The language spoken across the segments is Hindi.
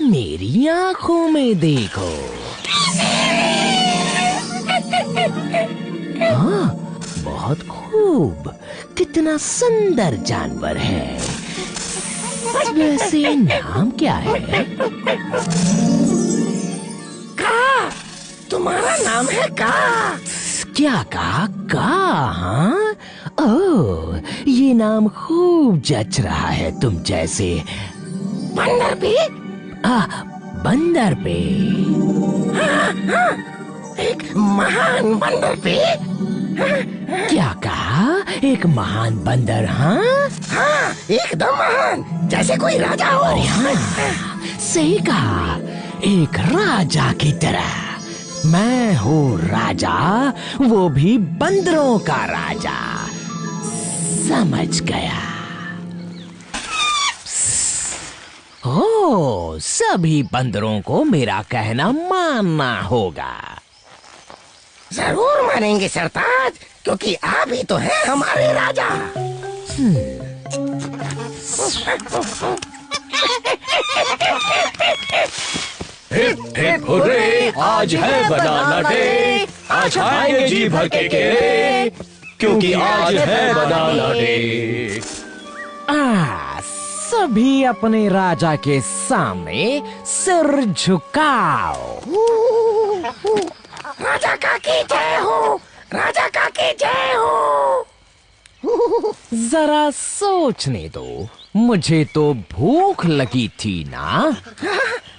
मेरी आंखों में देखो। हाँ, बहुत खूब। कितना सुंदर जानवर है। वैसे नाम क्या है? का। तुम्हारा नाम है का? क्या का? हाँ? ओह, ये नाम खूब जच रहा है तुम जैसे बंदर पे? बंदर पे। हाँ, एक महान बंदर पे। क्या कहा? एक महान बंदर? हाँ एकदम महान, जैसे कोई राजा हो। हाँ, सही कहा, एक राजा की तरह। मैं हूँ राजा, वो भी बंदरों का राजा। समझ गया? ओ, सभी बंदरों को मेरा कहना मानना होगा। जरूर मानेंगे सरताज, क्योंकि आप ही तो हैं हमारे राजा। हिप हिप हुर्रे, आज है बनाना डे, आज खाएंगे जी भर के केले, क्योंकि आज है बनाना डे। सभी अपने राजा के सामने सिर झुकाओ। राजा का की जय हो, राजा का की जय हो। जरा सोचने दो, मुझे तो भूख लगी थी ना।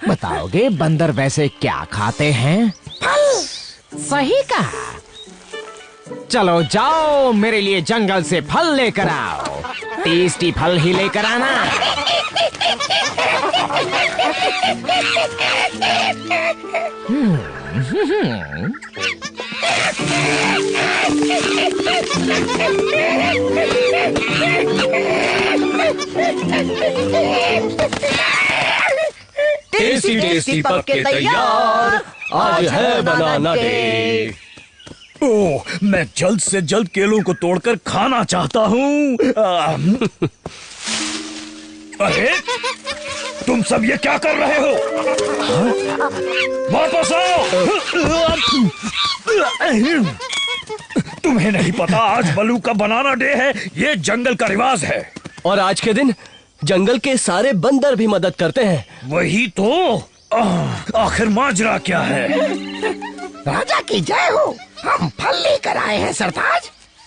बताओगे बंदर वैसे क्या खाते हैं? फल। सही कहा। चलो जाओ, मेरे लिए जंगल से फल लेकर आओ। टेस्टी फल ही लेकर आना। टेस्टी टेस्टी पक के तैयार, आज है बनाना डे। ओह, मैं जल्द से जल्द केलों को तोड़कर खाना चाहता हूँ। अरे, तुम सब ये क्या कर रहे हो? वापस आओ। तुम्हें नहीं पता आज बलू का बनाना डे है? ये जंगल का रिवाज है। और आज के दिन जंगल के सारे बंदर भी मदद करते हैं। वही तो। आखिर माजरा क्या है? राजा की जय हो। हम फल लेकर आए हैं सरताज,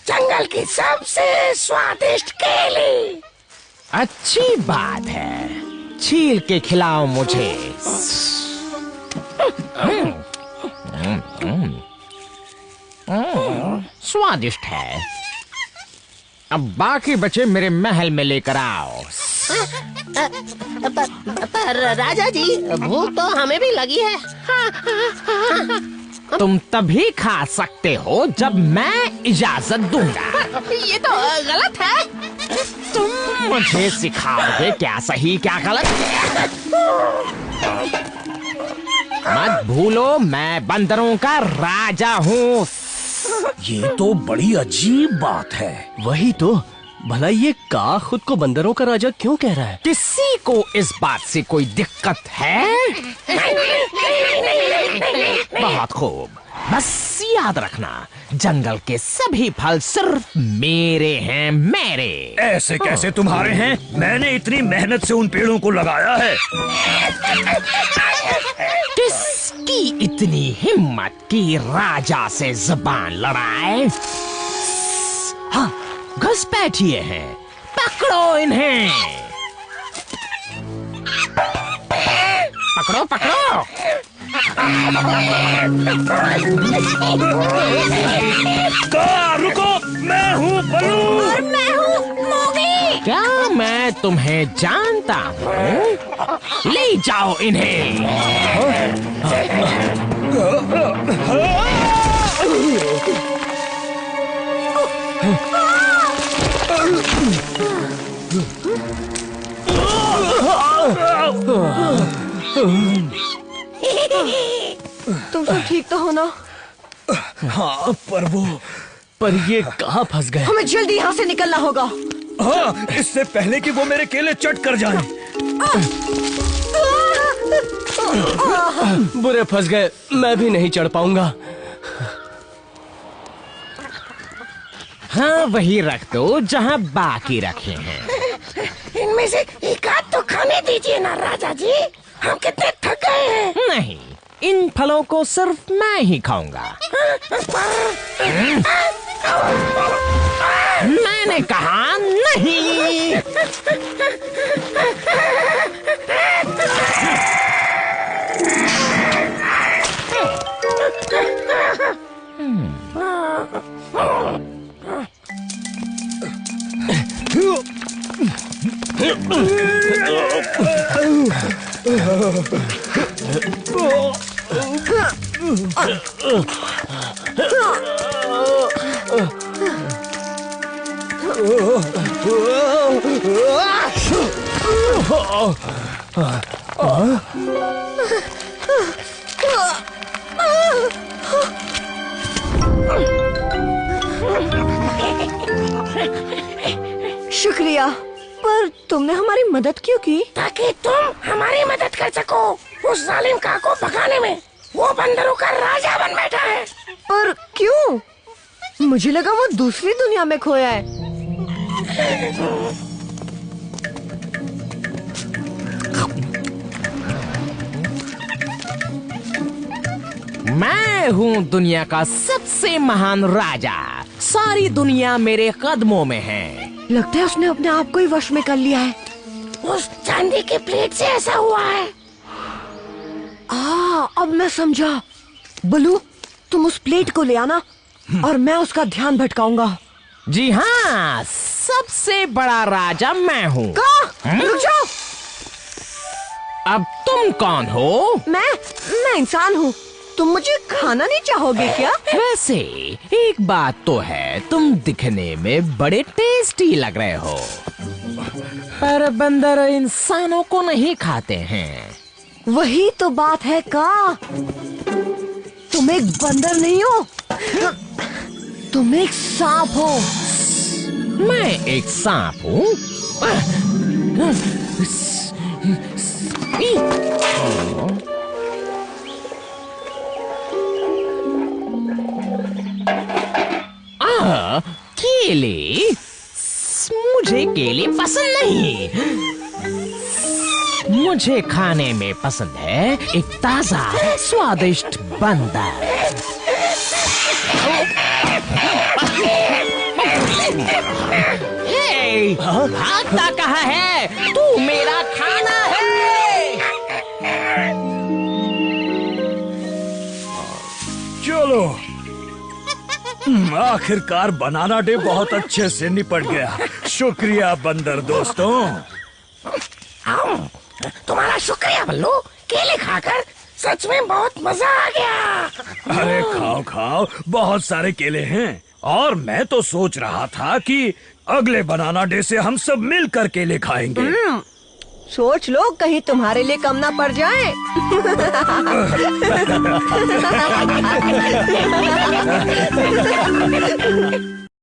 जंगल की सबसे स्वादिष्ट केले। अच्छी बात है, छील के खिलाओ मुझे। स्वादिष्ट है। अब बाकी बचे मेरे महल में लेकर आओ। पर राजा जी, भूख तो हमें भी लगी है। तुम तभी खा सकते हो जब मैं इजाजत दूंगा। ये तो गलत है। तुम मुझे सिखाओगे क्या सही क्या गलत? मत भूलो, मैं बंदरों का राजा हूँ। ये तो बड़ी अजीब बात है। वही तो, भला ये का खुद को बंदरों का राजा क्यों कह रहा है? किसी को इस बात से कोई दिक्कत है? बहुत खूब, बस याद रखना, जंगल के सभी फल सिर्फ मेरे हैं, मेरे। ऐसे कैसे तुम्हारे हैं? मैंने इतनी मेहनत से उन पेड़ों को लगाया है। किसकी इतनी हिम्मत की राजा से जुबान लड़ाए? हाँ, घुसपैठिए हैं, पकड़ो इन्हें। पकड़ो पकड़ो। रुको, मैं हूँ बलू। और मैं हूँ मोगली। क्या मैं तुम्हें जानता हूँ? ले जाओ इन्हें। तुम सब ठीक तो हो ना? हाँ, पर ये कहाँ फंस गए? हमें जल्दी यहाँ से निकलना होगा। हाँ, इससे पहले कि वो मेरे केले चट कर जाएं। बुरे फंस गए, मैं भी नहीं चढ़ पाऊंगा। हाँ वही रख दो जहाँ बाकी रखे हैं। इनमें से एक आध तो खाने दीजिए ना राजा जी, हम कितने थक गए हैं। नहीं, इन फलों को सिर्फ मैं ही खाऊंगा। मैंने कहा नहीं। शुक्रिया, पर तुमने हमारी मदद क्यों की? ताकि तुम हमारी मदद कर सको उस जालिम काक को भगाने में। वो बंदरों का राजा बन बैठा है। पर क्यों? मुझे लगा वो दूसरी दुनिया में खोया है। मैं हूँ दुनिया का सबसे महान राजा। सारी दुनिया मेरे कदमों में है। लगता है उसने अपने आप को ही वश में कर लिया है। उस चांदी की प्लेट से ऐसा हुआ है। अब मैं समझा। बलू, तुम उस प्लेट को ले आना और मैं उसका ध्यान भटकाऊंगा। जी हाँ, सबसे बड़ा राजा मैं हूँ। रुक जाओ। अब तुम कौन हो? मैं इंसान हूँ। तुम मुझे खाना नहीं चाहोगे क्या? वैसे एक बात तो है, तुम दिखने में बड़े टेस्टी लग रहे हो, पर बंदर इंसानों को नहीं खाते हैं। वही तो बात है का। तुम एक बंदर नहीं हो, तुम एक सांप हो। मैं एक सांप हूँ? केले? मुझे केले पसंद नहीं। मुझे खाने में पसंद है एक ताजा स्वादिष्ट बंदर। हे, भागता कहाँ है? तू मेरा खाना है। चलो, आखिरकार बनाना डे बहुत अच्छे से निपट गया। शुक्रिया बंदर दोस्तों। तुम्हारा शुक्रिया बल्लू, केले खाकर सच में बहुत मजा आ गया। अरे खाओ खाओ, बहुत सारे केले हैं। और मैं तो सोच रहा था कि अगले बनाना डे से हम सब मिलकर केले खाएंगे। सोच लो कहीं तुम्हारे लिए कम ना पड़ जाए।